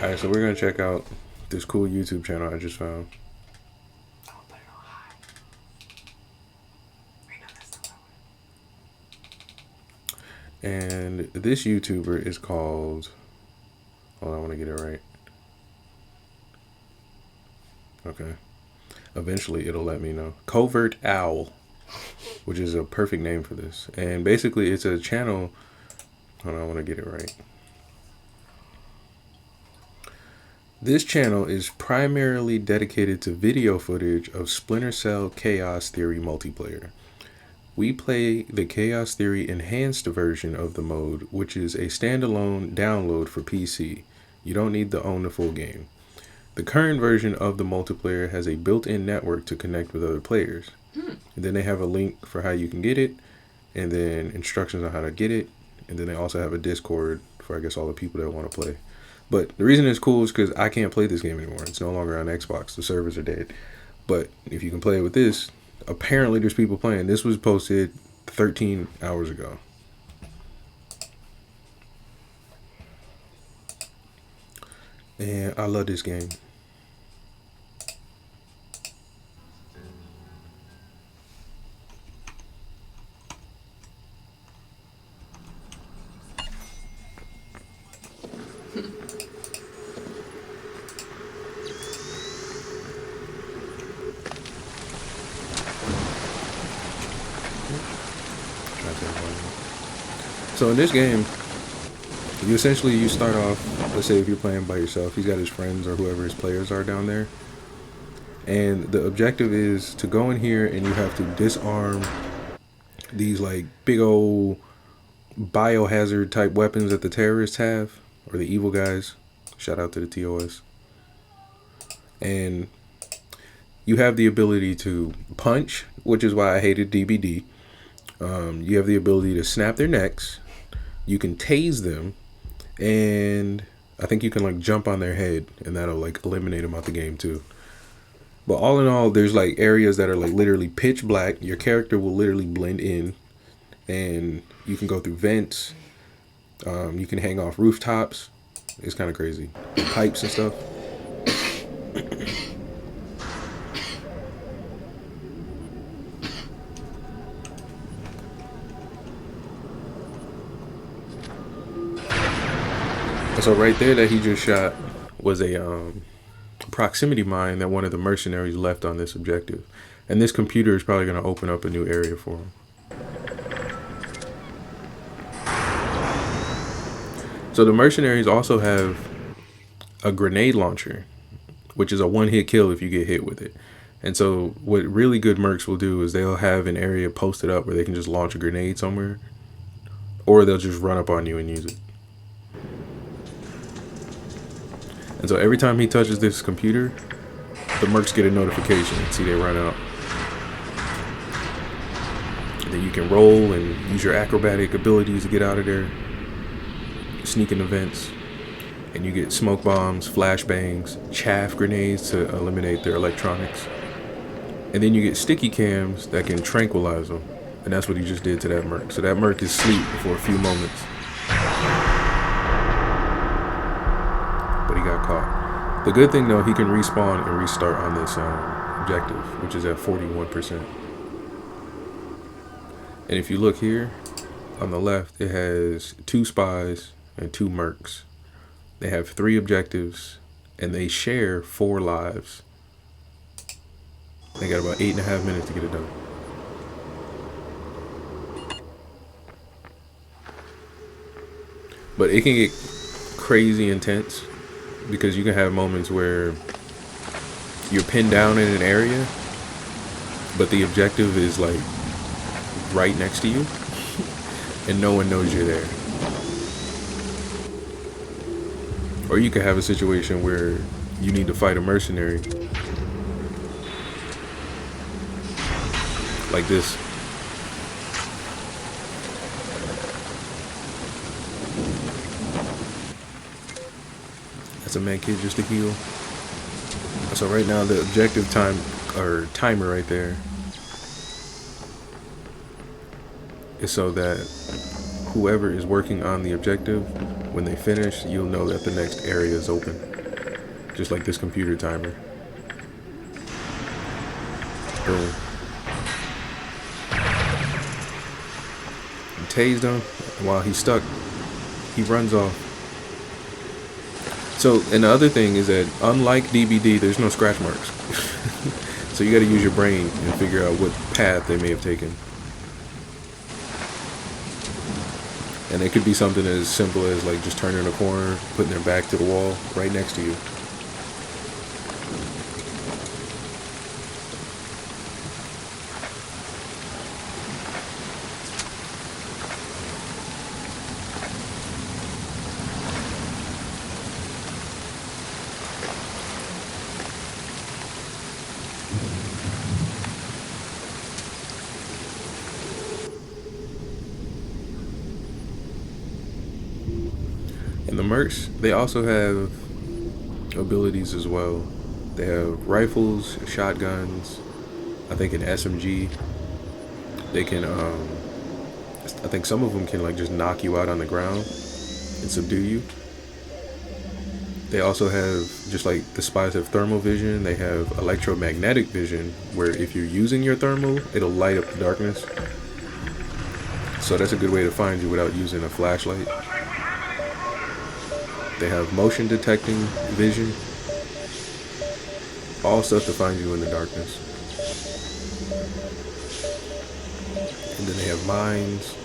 Alright, so we're gonna check out this cool YouTube channel I just found. And this YouTuber is called, hold on, I want to get it right. Okay. Eventually it'll let me know. Covert Owl, which is a perfect name for this. And basically it's a channel, hold on, I want to get it right. This channel is primarily dedicated to video footage of Splinter Cell Chaos Theory multiplayer. We play the Chaos Theory enhanced version of the mode, which is a standalone download for PC. You don't need to own the full game. The current version of the multiplayer has a built-in network to connect with other players. And then they have a link for how you can get it, and then instructions on how to get it, and then they also have a Discord for, I guess, all the people that want to play. But the reason it's cool is because I can't play this game anymore. It's no longer on Xbox. The servers are dead. But if you can play it with this, apparently there's people playing. This was posted 13 hours ago. And I love this game. So in this game, you start off, let's say if you're playing by yourself, he's got his friends or whoever his players are down there. And the objective is to go in here and you have to disarm these like big old biohazard type weapons that the terrorists have, or the evil guys. Shout out to the TOS. And you have the ability to punch, which is why I hated DBD. You have the ability to snap their necks. You can tase them, and I think you can like jump on their head, and that'll like eliminate them out the game too. But all in all, there's like areas that are like literally pitch black. Your character will literally blend in, and you can go through vents. You can hang off rooftops. It's kind of crazy. Pipes and stuff. So right there that he just shot was a proximity mine that one of the mercenaries left on this objective. And this computer is probably going to open up a new area for him. So the mercenaries also have a grenade launcher, which is a one-hit kill if you get hit with it. And so what really good mercs will do is they'll have an area posted up where they can just launch a grenade somewhere, or they'll just run up on you and use it. And so every time he touches this computer, the mercs get a notification. See, they run out. And then you can roll and use your acrobatic abilities to get out of there. Sneak in events. And you get smoke bombs, flashbangs, chaff grenades to eliminate their electronics. And then you get sticky cams that can tranquilize them. And that's what he just did to that merc. So that merc is asleep for a few moments. But he got caught. The good thing though, he can respawn and restart on this objective, which is at 41%. And if you look here on the left, it has 2 spies and 2 mercs. They have 3 objectives and they share 4 lives. They got about 8.5 minutes to get it done. But it can get crazy intense, because you can have moments where you're pinned down in an area, but the objective is like right next to you, and no one knows you're there. Or you could have a situation where you need to fight a mercenary, like this. That's a med kit just to heal. So right now the objective time or timer right there is so that whoever is working on the objective, when they finish, you'll know that the next area is open. Just like this computer timer. Boom. You tased him, and while he's stuck, he runs off. So, and the other thing is that, unlike DBD, there's no scratch marks. So you gotta use your brain and figure out what path they may have taken. And it could be something as simple as like just turning a corner, putting their back to the wall right next to you. And the mercs, they also have abilities as well. They have rifles, shotguns, I think an SMG. They can, I think some of them can like just knock you out on the ground and subdue you. They also have, just like the spies have thermal vision, they have electromagnetic vision, where if you're using your thermal, it'll light up the darkness. So that's a good way to find you without using a flashlight. They have motion detecting vision. All stuff to find you in the darkness. And then they have mines.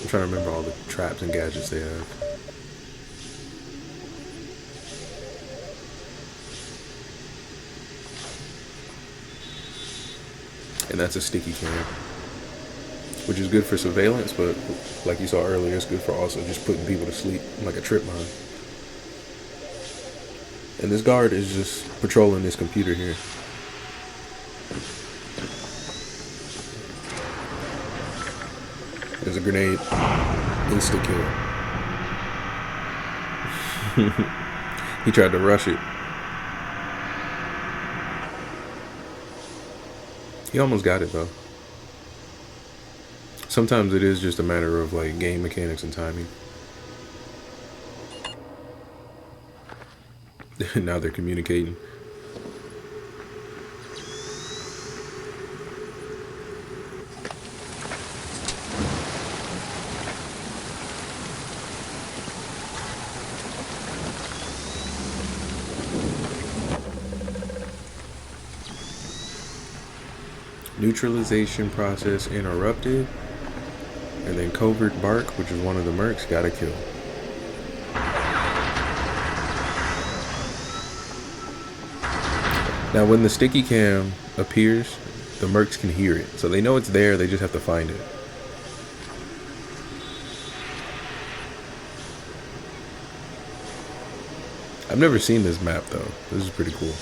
I'm trying to remember all the traps and gadgets they have. And that's a sticky cam, which is good for surveillance, but like you saw earlier, it's good for also just putting people to sleep, like a trip mine. And this guard is just patrolling this computer here. There's a grenade. Insta kill. He tried to rush it. He almost got it though. Sometimes it is just a matter of like game mechanics and timing. Now they're communicating. Neutralization process interrupted. And then covert bark, which is one of the mercs, got a kill. Now when the sticky cam appears, the mercs can hear it. So they know it's there, they just have to find it. I've never seen this map though. This is pretty cool.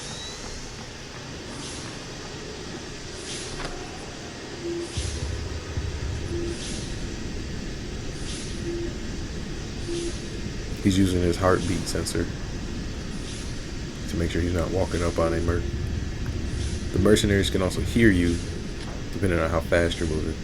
He's using his heartbeat sensor to make sure he's not walking up on a merc. The mercenaries can also hear you, depending on how fast you're moving.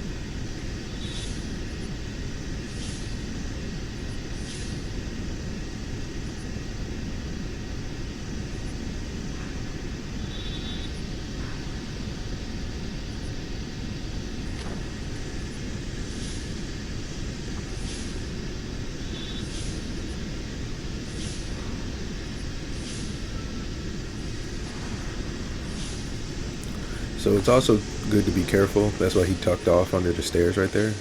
So it's also good to be careful. That's why he tucked off under the stairs right there.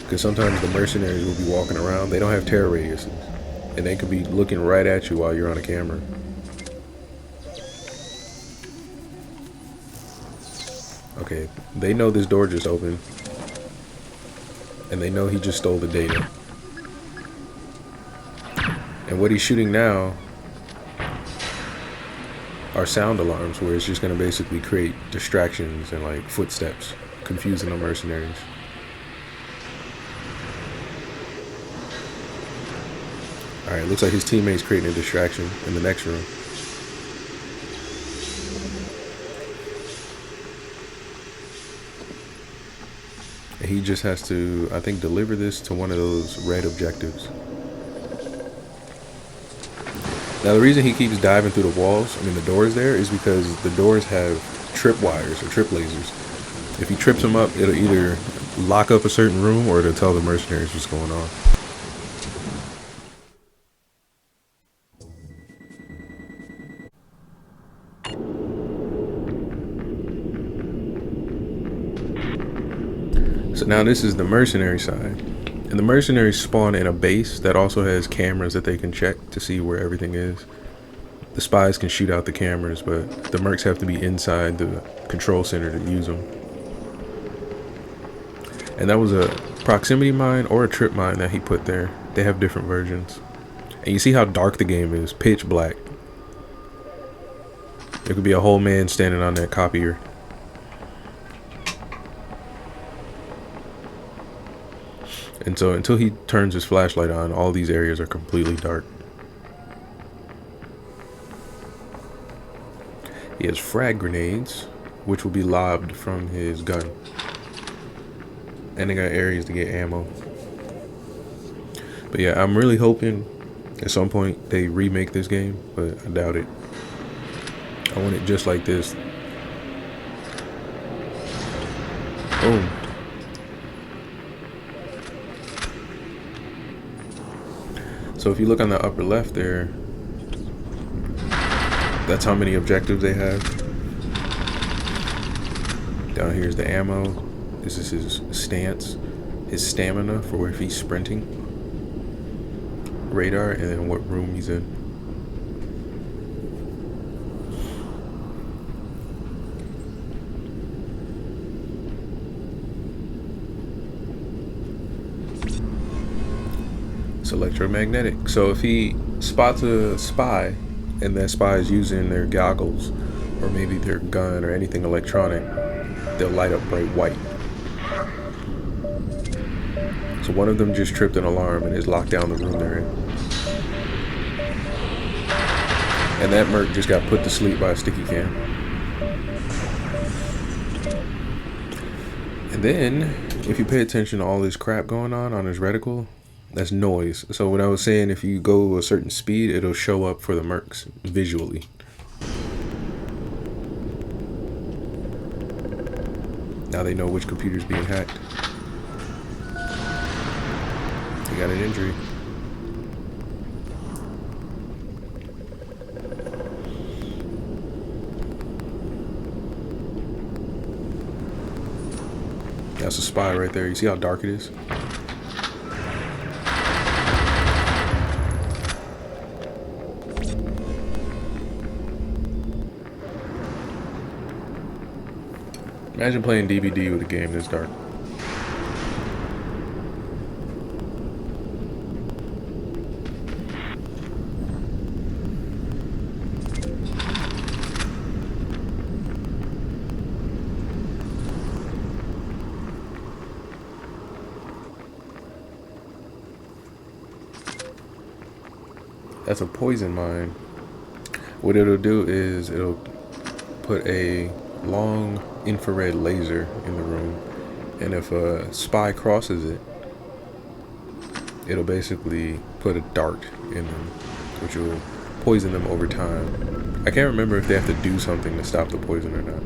Because sometimes the mercenaries will be walking around. They don't have terror radiuses. And they could be looking right at you while you're on a camera. Okay, they know this door just opened. And they know he just stole the data. And what he's shooting now are sound alarms, where it's just going to basically create distractions and like footsteps, confusing the mercenaries. Alright, looks like his teammate's creating a distraction in the next room. He just has to, I think, deliver this to one of those red objectives. Now the reason he keeps diving through the walls, I mean the doors there, is because the doors have trip wires or trip lasers. If he trips them up, it'll either lock up a certain room or it'll tell the mercenaries what's going on. So now this is the mercenary side. And the mercenaries spawn in a base that also has cameras that they can check to see where everything is. The spies can shoot out the cameras, but the mercs have to be inside the control center to use them. And that was a proximity mine or a trip mine that he put there. They have different versions. And you see how dark the game is, pitch black. There could be a whole man standing on that copier. And so until he turns his flashlight on, all these areas are completely dark. He has frag grenades, which will be lobbed from his gun. And they got areas to get ammo. But yeah, I'm really hoping at some point they remake this game, but I doubt it. I want it just like this. Boom. So if you look on the upper left there, that's how many objectives they have. Down here's the ammo. This is his stance, his stamina for if he's sprinting, radar, and then what room he's in. It's electromagnetic. So if he spots a spy and that spy is using their goggles or maybe their gun or anything electronic, they'll light up bright white. So one of them just tripped an alarm and is locked down the room they're in. And that merc just got put to sleep by a sticky can. And then, if you pay attention to all this crap going on his reticle, that's noise. So when I was saying if you go a certain speed, it'll show up for the mercs visually. Now they know which computer's being hacked. He got an injury. That's a spy right there. You see how dark it is? Imagine playing DVD with a game this dark. That's a poison mine. What it'll do is it'll put a long infrared laser in the room, and if a spy crosses it, it'll basically put a dart in them, which will poison them over time. I can't remember if they have to do something to stop the poison or not.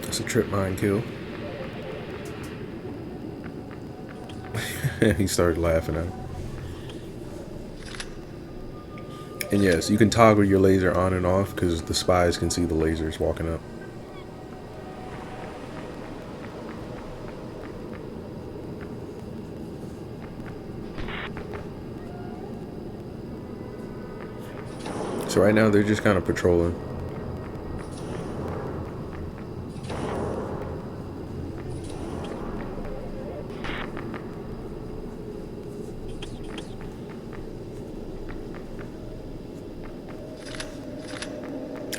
It's a trip mine kill. He started laughing at it. And yes, you can toggle your laser on and off because the spies can see the lasers walking up. So right now they're just kind of patrolling.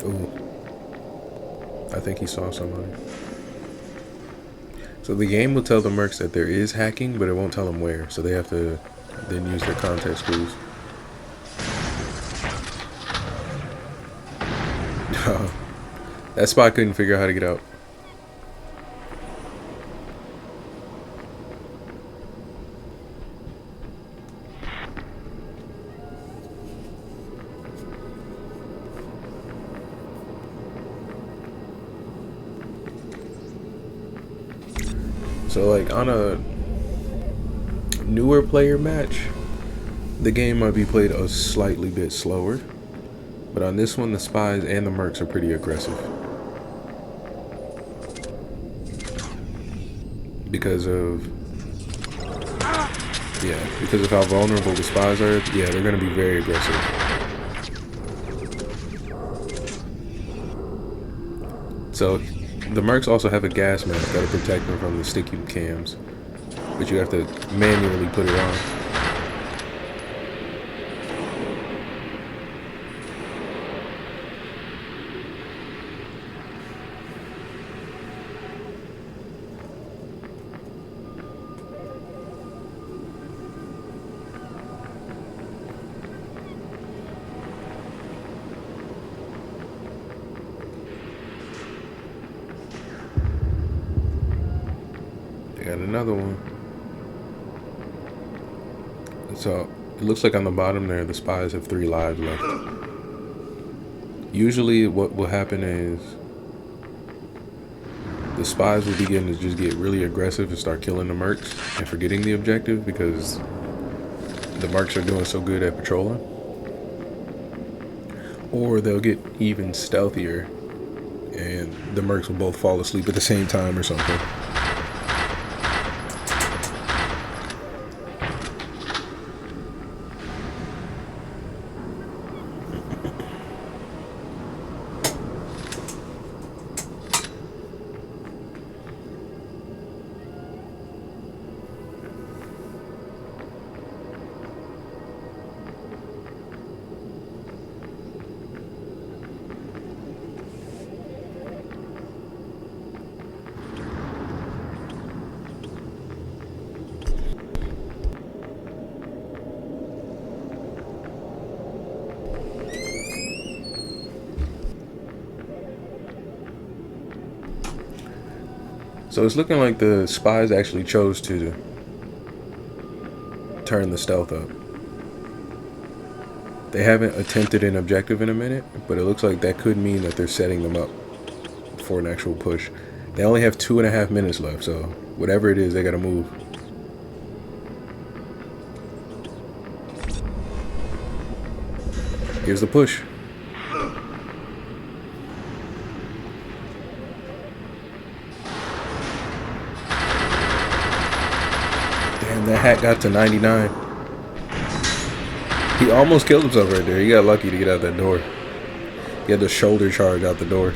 Ooh. I think he saw somebody. So the game will tell the mercs that there is hacking, but it won't tell them where. So they have to then use their context clues. That spy couldn't figure out how to get out. So like on a newer player match, the game might be played a slightly bit slower. But on this one, the spies and the mercs are pretty aggressive. Because of how vulnerable the spies are, yeah, they're gonna be very aggressive. So the mercs also have a gas mask that'll protect them from the sticky cams, but you have to manually put it on. Got another one. So it looks like on the bottom there, the spies have 3 lives left. Usually what will happen is the spies will begin to just get really aggressive and start killing the mercs and forgetting the objective because the mercs are doing so good at patrolling. Or they'll get even stealthier and the mercs will both fall asleep at the same time or something. So it's looking like the spies actually chose to turn the stealth up. They haven't attempted an objective in a minute, but it looks like that could mean that they're setting them up for an actual push. They only have 2.5 minutes left, so whatever it is, they gotta move. Here's the push. Damn, that hack got to 99. He almost killed himself right there. He got lucky to get out that door. He had the shoulder charge out the door.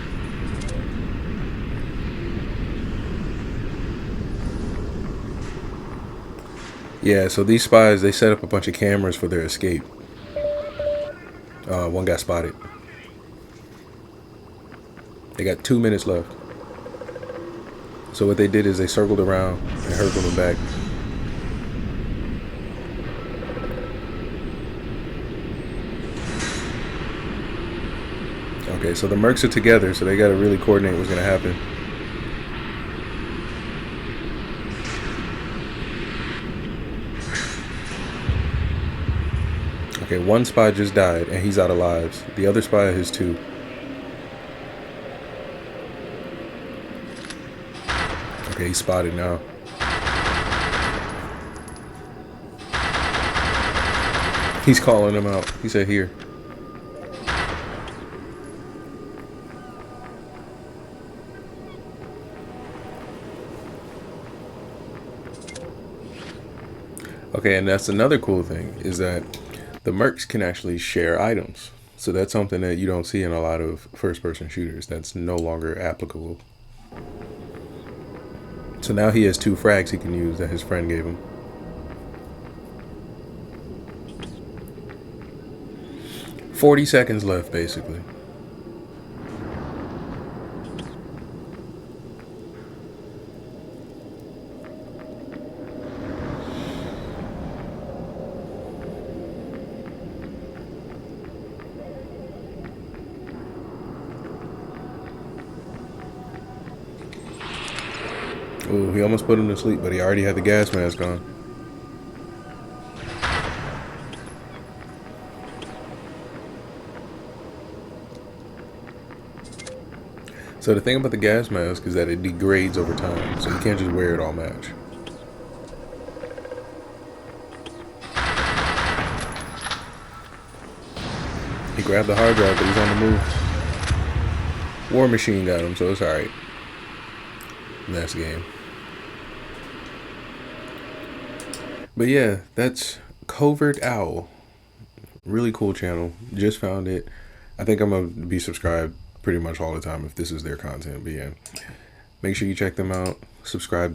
Yeah, so these spies, they set up a bunch of cameras for their escape. One got spotted. They got 2 minutes left. So what they did is they circled around and hurtled them back. Okay, so the mercs are together, so they gotta really coordinate what's gonna happen. Okay, one spy just died, and he's out of lives. The other spy has 2. Okay, he's spotted now. He's calling him out. He said, here. Okay, and that's another cool thing, is that the mercs can actually share items. So that's something that you don't see in a lot of first-person shooters. That's no longer applicable. So now he has 2 frags he can use that his friend gave him. "40 seconds left, basically. Oh, he almost put him to sleep, but he already had the gas mask on. So the thing about the gas mask is that it degrades over time, so you can't just wear it all match. He grabbed the hard drive, but he's on the move. War Machine got him, so it's alright. Next game. But yeah, that's Covert Owl. Really cool channel. Just found it. I think I'm going to be subscribed pretty much all the time if this is their content. But yeah, make sure you check them out. Subscribe.